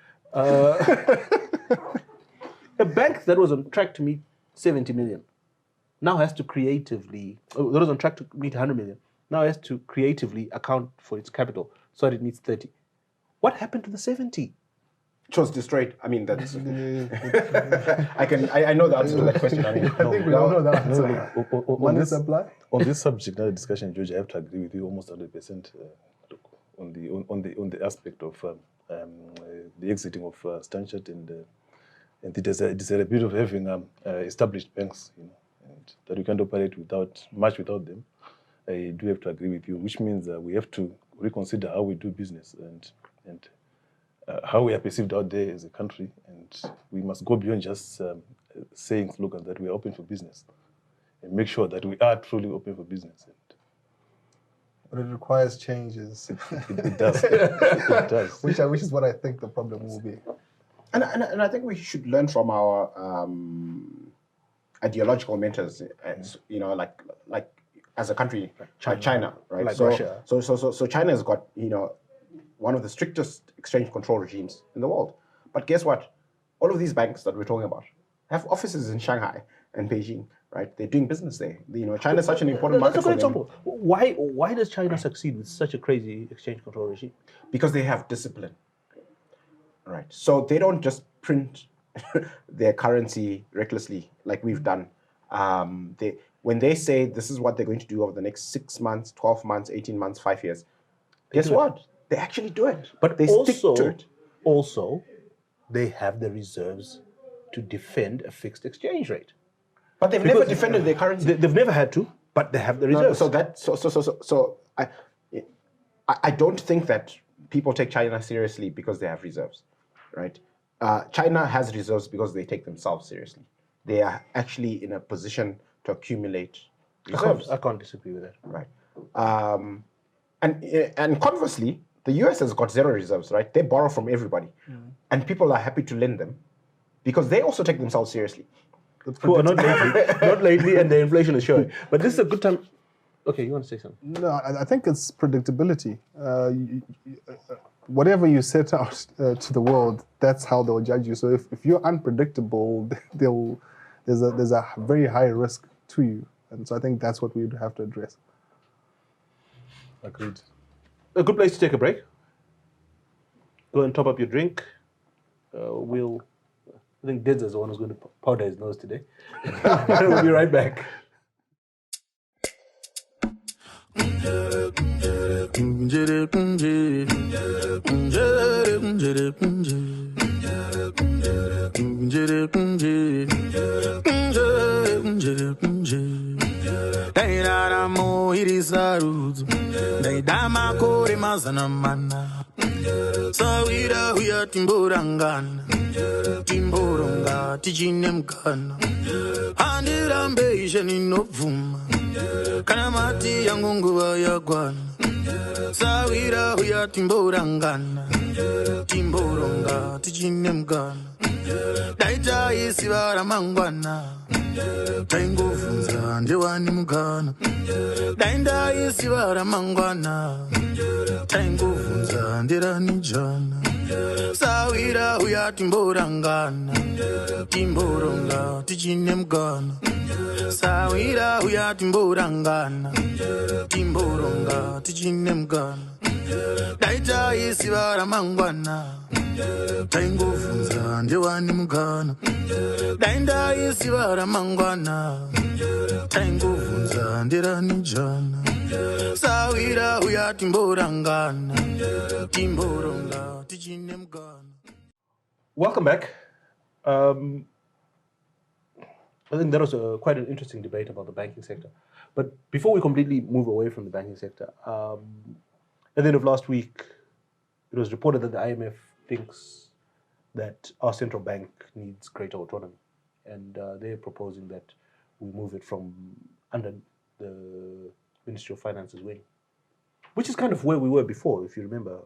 A bank that was on track to meet 70 million now has to creatively, that was on track to meet 100 million, now has to creatively account for its capital so that it meets 30. What happened to the 70? It was destroyed. I mean, that's... I know the answer to that question. I mean, I think we all know that answer. On Money this, supply? on this subject, now the discussion, George, I have to agree with you almost 100%. On the aspect of the exiting of Stanchart and it is a bit of having established banks, you know, and that we can't operate without them. I do have to agree with you, which means we have to reconsider how we do business and how we are perceived out there as a country, and we must go beyond just saying, slogans that we are open for business, and make sure that we are truly open for business. But it requires changes. It does. It does. which is what I think the problem will be. And I think we should learn from our ideological mentors, you know, like as a country, China, right? Like so, Russia. So China has got, you know, one of the strictest exchange control regimes in the world. But guess what? All of these banks that we're talking about have offices in Shanghai and Beijing, right? They're doing business there. China is such an important market That's a for good them. example. Why does China succeed with such a crazy exchange control regime? Because they have discipline, right? So they don't just print their currency recklessly like we've done. When they say this is what they're going to do over the next 6 months, 12 months, 18 months, 5 years, guess what? They actually do it. But they stick to it. Also, they have the reserves to defend a fixed exchange rate. But they've never defended their currency. They've never had to, but they have the reserves. So I don't think that people take China seriously because they have reserves, right? China has reserves because they take themselves seriously. They are actually in a position to accumulate reserves. I can't disagree with that. Right. And conversely, the US has got zero reserves, right? They borrow from everybody. And people are happy to lend them because they also take themselves seriously. Well, not lately, and the inflation is showing. But this is a good time. Okay, you want to say something? No, I think it's predictability. Whatever you set out to the world, that's how they'll judge you. So if you're unpredictable, there's a very high risk to you. And so I think that's what we would have to address. Agreed. A good place to take a break. Go and top up your drink. I think Dids is the one who's going to powder his nose today. We'll be right back. Sawira huya timborangana timboronga tichine mkana handirambe ishe ninobvuma kana mati yangu nguva yakwana sawira huya timborangana timboronga tichine mkana daita isiva ramangwana taingovunza ndewani mukana dainda isiva ramangwana taingovunza nderani jana sawira huya timborangana timboronga tichine mukana sawira huya timborangana timboronga tichine mukana daita isiva ramangwana taingovunza ndewani mukana dainda isiva ramangwana taingovunza nderani jana sawira huya timborangana timboronga tichine mukana. Welcome back. I think that was quite an interesting debate about the banking sector. But before we completely move away from the banking sector, at the end of last week, it was reported that the IMF thinks that our central bank needs greater autonomy. And they're proposing that we move it from under the Ministry of Finance's wing, which is kind of where we were before, if you remember.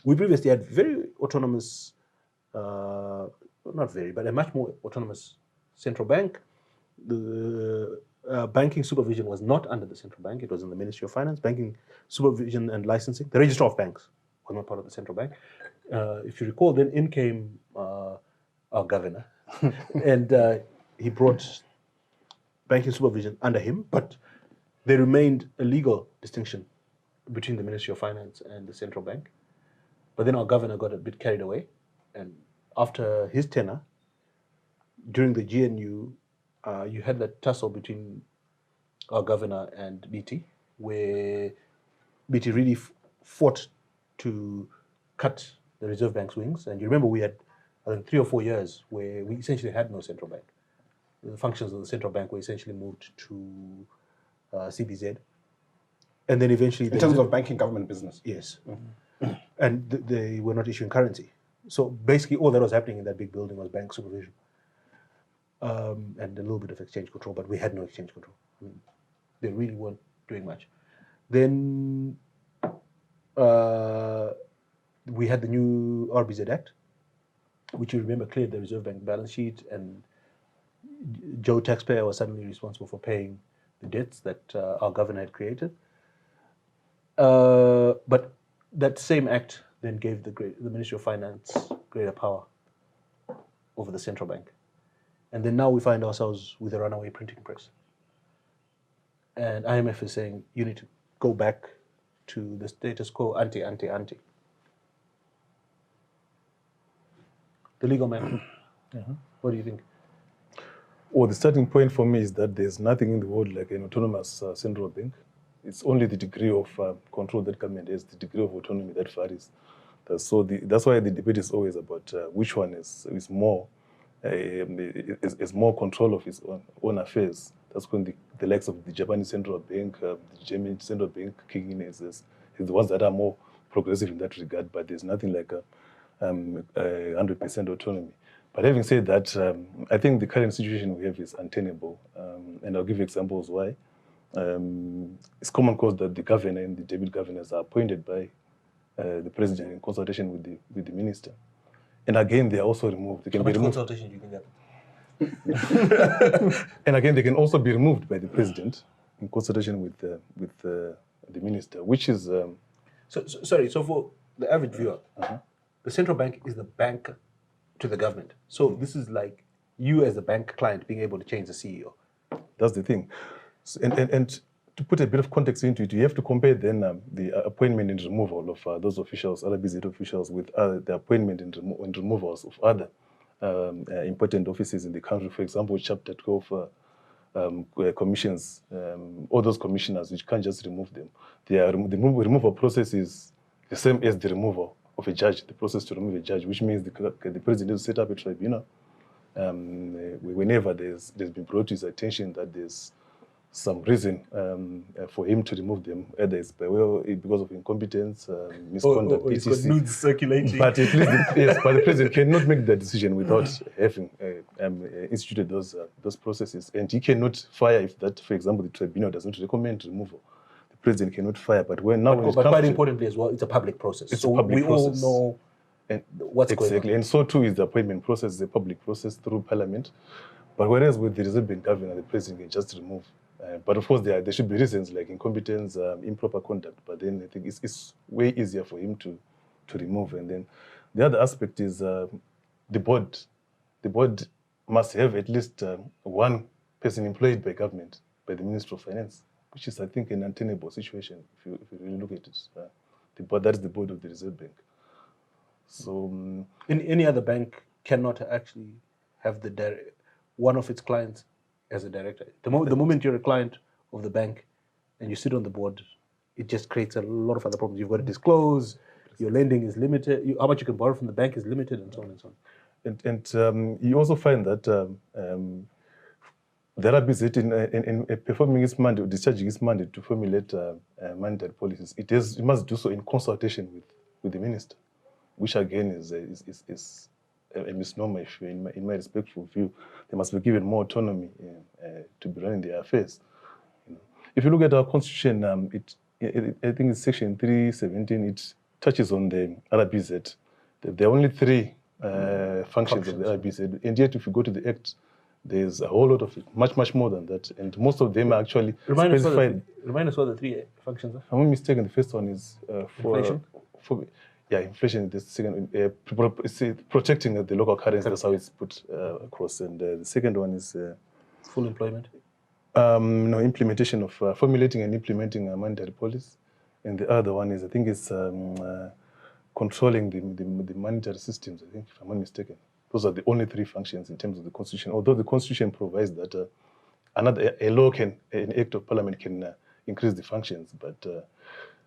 We previously had very autonomous, not very, but a much more autonomous central bank. The banking supervision was not under the central bank, it was in the Ministry of Finance. Banking supervision and licensing, the Register of Banks was not part of the central bank. If you recall, then in came our governor, and he brought banking supervision under him, but there remained a legal distinction between the Ministry of Finance and the central bank. But then our governor got a bit carried away, and after his tenure, during the GNU, you had that tussle between our governor and BT, where BT really fought to cut the Reserve Bank's wings. And you remember we had, I think, 3 or 4 years where we essentially had no central bank. The functions of the central bank were essentially moved to CBZ. And then eventually... In terms of banking government business. Yes. And they were not issuing currency. So basically all that was happening in that big building was bank supervision. And a little bit of exchange control, but we had no exchange control. I mean, they really weren't doing much. Then we had the new RBZ Act, which you remember cleared the Reserve Bank balance sheet, and Joe taxpayer was suddenly responsible for paying the debts that our governor had created. But that same act then gave the Ministry of Finance greater power over the central bank. And then now we find ourselves with a runaway printing press. And IMF is saying you need to go back to the status quo, ante. The legal man. What do you think? Well, the starting point for me is that there's nothing in the world like an autonomous central bank. It's only the degree of control that government has, the degree of autonomy that varies. That's why the debate is always about which one is more control of its own affairs. That's when the likes of the Japanese central bank, the German central bank kicking in is the ones that are more progressive in that regard. But there's nothing like 100% autonomy. But having said that, I think the current situation we have is untenable, and I'll give you examples why. It's common cause that the governor and the deputy governors are appointed by the president in consultation with the minister. And again, they are also removed. They can How be much removed. consultation do you think that? And again, they can also be removed by the president in consultation with the minister, which is... Sorry, so for the average viewer, the central bank is the bank to the government. So this is like you as a bank client being able to change the CEO. That's the thing. So, and to put a bit of context into it, you have to compare then the appointment and removal of those officials, other BZ officials, with the appointment and removals of other important offices in the country. For example, Chapter 12 commissions, all those commissioners, which can't just remove them. The removal process is the same as the removal of a judge, the process to remove a judge, which means the president needs to set up a tribunal. Whenever there's been brought to his attention that there's some reason for him to remove them, either it's because of incompetence, misconduct, It's got etc. nudes circulating. But at least, but the president cannot make that decision without having instituted those processes. And he cannot fire if that, for example, the tribunal does not recommend removal. The president cannot fire. But quite importantly as well, it's a public process. It's a public process. All know what's going on. Exactly, and so too is the appointment process, is a public process through parliament. But whereas with the Reserve Bank governor, the president can just remove. But of course, there should be reasons like incompetence, improper conduct. But then I think it's way easier for him to remove. And then the other aspect is the board. The board must have at least one person employed by government, by the Ministry of Finance, which is, I think, an untenable situation if you really look at it. That's the board of the Reserve Bank. So any other bank cannot actually have one of its clients as a director. The moment you're a client of the bank and you sit on the board, it just creates a lot of other problems. You've got to disclose, your lending is limited, how much you can borrow from the bank is limited, and so on and so on. And you also find that there are BZ in performing its mandate, discharging its mandate to formulate monetary policies. It must do so in consultation with the minister, which again is a misnomer. In my respectful view, they must be given more autonomy to be running their affairs. If you look at our constitution, I think it's section 317. It touches on the RBZ. There are only three functions of the RBZ, and yet if you go to the Act, there's a whole lot of it, much more than that, and most of them are actually specified. Remind us what the three functions are. If I'm not mistaken, the first one is inflation. Inflation. The second, protecting the local currency. That's how it's put across. And the second one is full employment. No, implementation of formulating and implementing a monetary policy. And the other one is, I think, it's controlling the monetary systems. I think, if I'm not mistaken, those are the only three functions in terms of the constitution. Although the constitution provides that an act of parliament can increase the functions, but.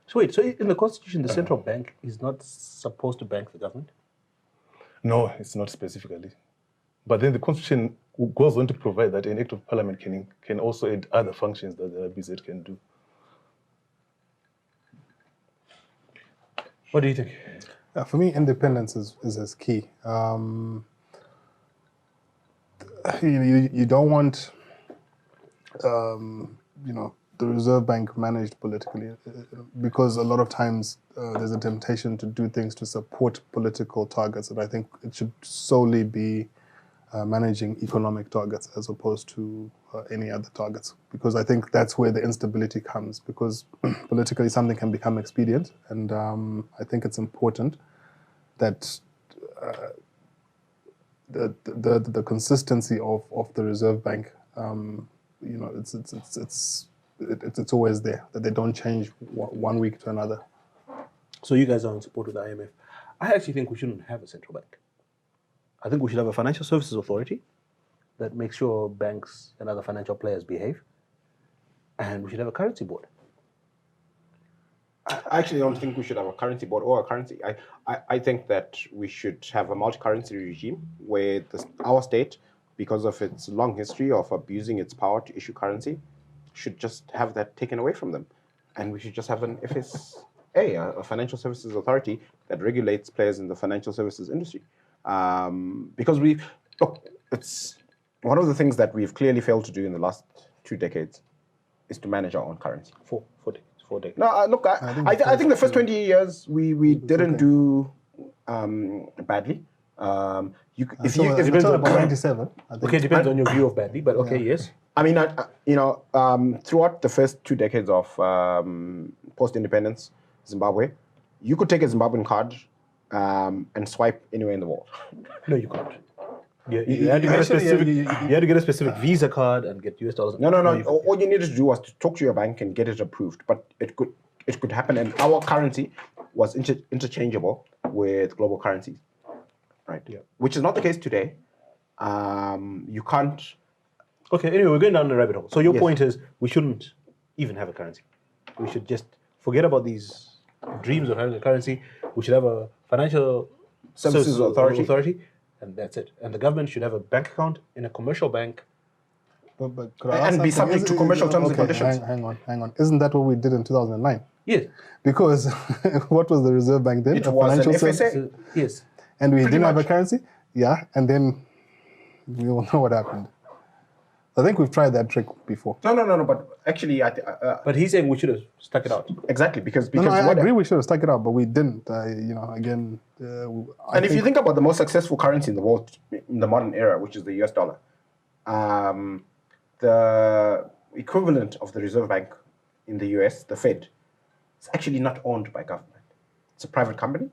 So in the constitution, the central bank is not supposed to bank the government? No, it's not specifically. But then the constitution goes on to provide that an act of parliament can also add other functions that the BZ can do. What do you think? For me, independence is as key. You don't want, the Reserve Bank managed politically, because a lot of times there's a temptation to do things to support political targets, and I think it should solely be managing economic targets as opposed to any other targets, because I think that's where the instability comes, because politically something can become expedient, and I think it's important that the consistency of the Reserve Bank, it's always there, that they don't change one week to another. So you guys are in support of the IMF. I actually think we shouldn't have a central bank. I think we should have a financial services authority that makes sure banks and other financial players behave. And we should have a currency board. I actually don't think we should have a currency board or a currency. I think that we should have a multi-currency regime where our state, because of its long history of abusing its power to issue currency, should just have that taken away from them. And we should just have an FSA, a financial services authority that regulates players in the financial services industry. Because it's one of the things that we've clearly failed to do in the last 2 decades is to manage our own currency. 4 decades. No, look, I think the first 20 years we didn't do badly. If you until about 97, I think. Okay, depends on your view of badly, but okay, yes. I mean, throughout the first 2 decades of post-independence Zimbabwe, you could take a Zimbabwean card and swipe anywhere in the world. No, you can't. You had to get a specific Visa card and get US dollars. No. All you needed to do was to talk to your bank and get it approved. But it could happen, and our currency was interchangeable with global currencies, right? Yeah. Which is not the case today. You can't. Okay. Anyway, we're going down the rabbit hole. So your point is we shouldn't even have a currency. We should just forget about these dreams of having a currency. We should have a financial services authority. And that's it. And the government should have a bank account in a commercial bank. But could I ask And be something? subject to commercial terms and conditions. Hang on. Isn't that what we did in 2009? Yes. Because what was the Reserve Bank then? It was an FSA. service? Yes. And we didn't have a much. currency? Yeah. And then we all know what happened. I think we've tried that trick before. No. But actually, But he's saying we should have stuck it out. exactly because No, I what- agree we should have stuck it out, but we didn't. Again, And if you think about the most successful currency in the world in the modern era, which is the US dollar, the equivalent of the Reserve Bank in the US, the Fed, is actually not owned by government. It's a private company.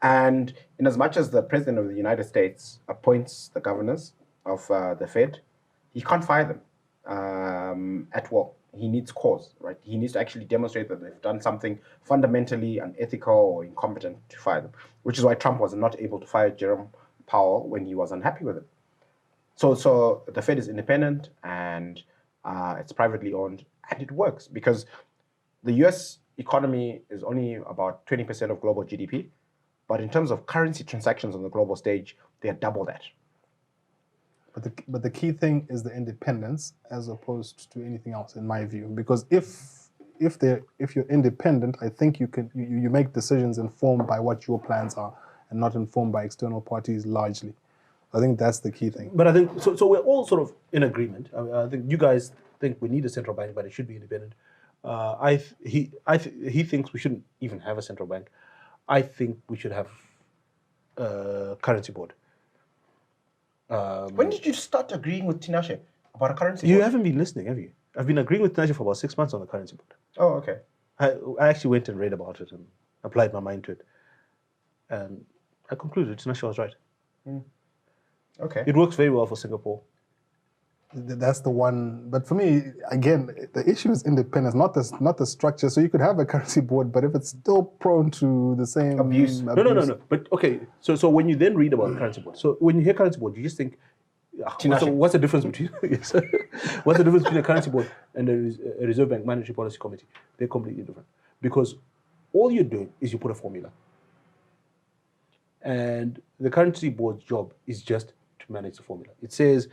And in as much as the President of the United States appoints the governors of the Fed, he can't fire them at will. He needs cause, right? He needs to actually demonstrate that they've done something fundamentally unethical or incompetent to fire them, which is why Trump was not able to fire Jerome Powell when he was unhappy with him. So the Fed is independent and it's privately owned, and it works because the US economy is only about 20% of global GDP, but in terms of currency transactions on the global stage, they are double that. But the key thing is the independence as opposed to anything else, in my view. Because if you're independent, I think you make decisions informed by what your plans are and not informed by external parties largely. I think that's the key thing. But I think so. We're all sort of in agreement. I think you guys think we need a central bank, but it should be independent. He thinks we shouldn't even have a central bank. I think we should have a currency board. When did you start agreeing with Tinashe about a currency You board? haven't been listening, have you? I've been agreeing with Tinashe for about 6 months on the currency board. Oh, okay. I actually went and read about it and applied my mind to it. And I concluded Tinashe was right. Okay. It works very well for Singapore. That's the one. But for me, again, the issue is independence, not the structure. So you could have a currency board, but if it's still prone to the same Abuse. No. But okay, so when you then read about currency board, so when you hear currency board, you just think, what's the difference between yes, what's the difference between a currency board and a Reserve Bank Monetary Policy Committee? They're completely different because all you're doing is you put a formula, and the currency board's job is just to manage the formula. It says,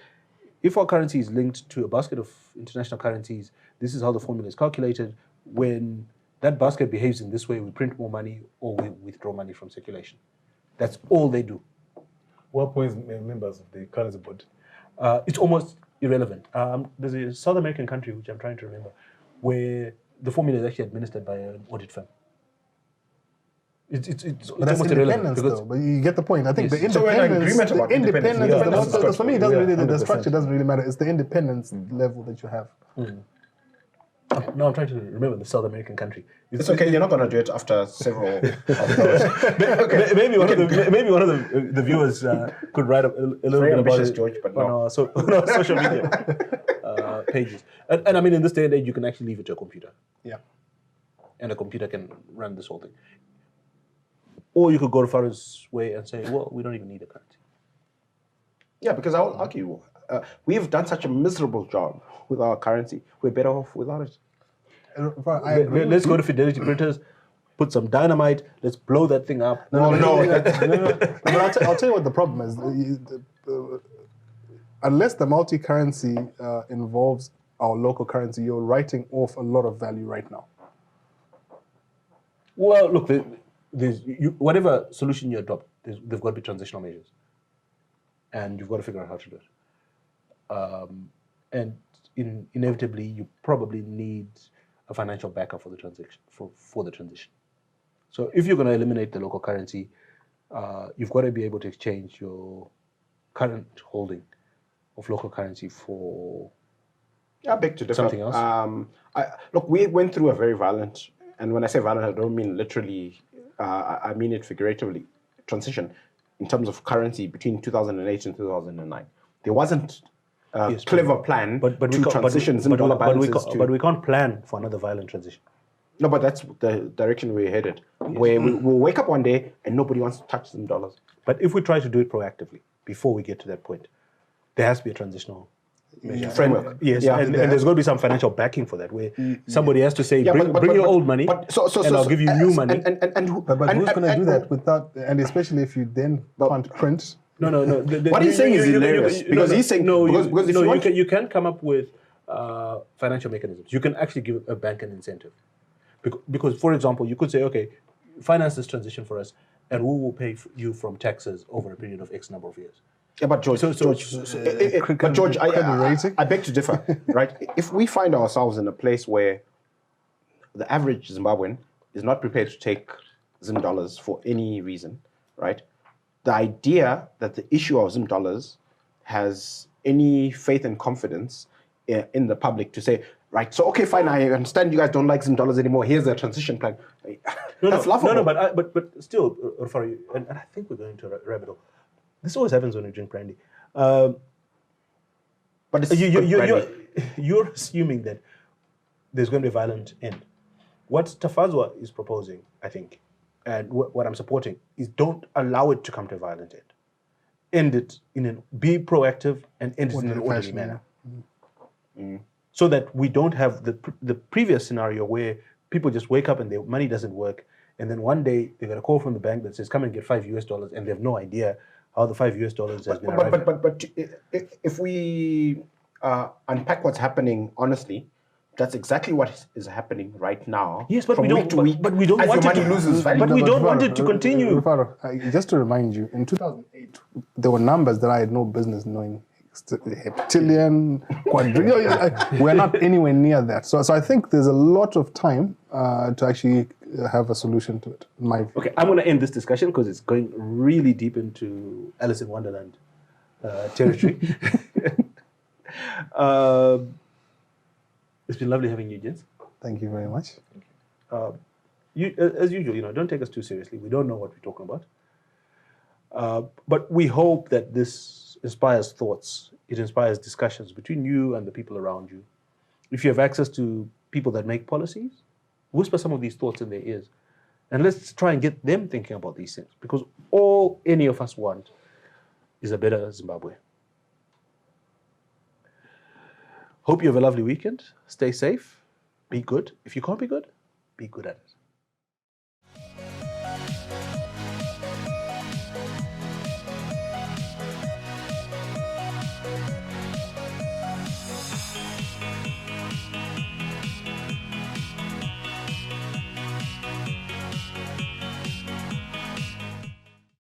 if our currency is linked to a basket of international currencies, this is how the formula is calculated. When that basket behaves in this way, we print more money or we withdraw money from circulation. That's all they do. What appoints members of the currency board? It's almost irrelevant. There's a South American country, which I'm trying to remember, where the formula is actually administered by an audit firm. It's But that's almost irrelevant independence, because though. But you get the point. I think Yes. the So we're in independence, agreement about independence. the Yeah, not- for me, it doesn't yeah, really, the 100%. structure doesn't really matter. It's the independence level that you have. no, I'm trying to remember the South American country. It's okay. You're not going to do it after several of those. Maybe one of the viewers could write a little Very bit about ambitious, it George, but on no. on our social media pages. And I mean, in this day and age, you can actually leave it to a computer, Yeah. and a computer can run this whole thing. Or you could go to Farah's way and say, well, we don't even need a currency. Yeah, because I'll argue, we've done such a miserable job with our currency. We're better off without it. I agree. Let's go to fidelity printers, put some dynamite, let's blow that thing up. No. But I'll tell you what the problem is. Unless the multi-currency involves our local currency, you're writing off a lot of value right now. Well, look, whatever solution you adopt, there've got to be transitional measures. And you've got to figure out how to do it. And inevitably, you probably need a financial backer for the transition. For the transition. So if you're going to eliminate the local currency, you've got to be able to exchange your current holding of local currency for I beg to differ. Something else? Look, we went through a very violent, and when I say violent, I don't mean literally, I mean it figuratively, transition in terms of currency between 2008 and 2009. There wasn't a clever plan to transition Zim dollar balances but we can't plan for another violent transition. No, but that's the direction we're headed, where we'll wake up one day and nobody wants to touch Zim dollars. But if we try to do it proactively, before we get to that point, there has to be a transitional measure. Framework. Yes, Yeah. and there's got to be some financial backing for that, where somebody has to say, Yeah, bring your old money, and I'll give you new money. But who's going to do that without, and especially if you then can't print? No. What he's saying is hilarious, because he's saying because if you can come up with financial mechanisms. You can actually give a bank an incentive, because for example, you could say, okay, finance this transition for us, and we will pay you from taxes over a period of X number of years. Yeah, but George, I beg to differ, right? If we find ourselves in a place where the average Zimbabwean is not prepared to take Zim dollars for any reason, right? The idea that the issue of Zim dollars has any faith and confidence in the public to say, right, so okay, fine, I understand you guys don't like Zim dollars anymore. Here's a transition plan. That's laughable. No, but still, Rufari, and I think we're going to a rabbit hole. This always happens when you drink brandy. But it's you're assuming that there's going to be a violent end. What Tafazwa is proposing, I think, and what I'm supporting, is don't allow it to come to a violent end. End it be proactive and end it in an orderly manner. So that we don't have the previous scenario where people just wake up and their money doesn't work, and then one day they get a call from the bank that says, come and get $5 and they have no idea how the $5 has been arrived at. But if we unpack what's happening honestly, that's exactly what is happening right now. Yes, but we don't want it to loses value. But we don't want it to continue. Rufaro, just to remind you, in 2008, there were numbers that I had no business knowing. Heptillion, quadrillion. We're not anywhere near that. So I think there's a lot of time to actually have a solution to it, in my view. Okay, I'm going to end this discussion because it's going really deep into Alice in Wonderland territory. It's been lovely having you, gents. Thank you very much. As usual, don't take us too seriously. We don't know what we're talking about. But we hope that this inspires thoughts. It inspires discussions between you and the people around you. If you have access to people that make policies, whisper some of these thoughts in their ears. And let's try and get them thinking about these things. Because all any of us want is a better Zimbabwe. Hope you have a lovely weekend. Stay safe. Be good. If you can't be good at it.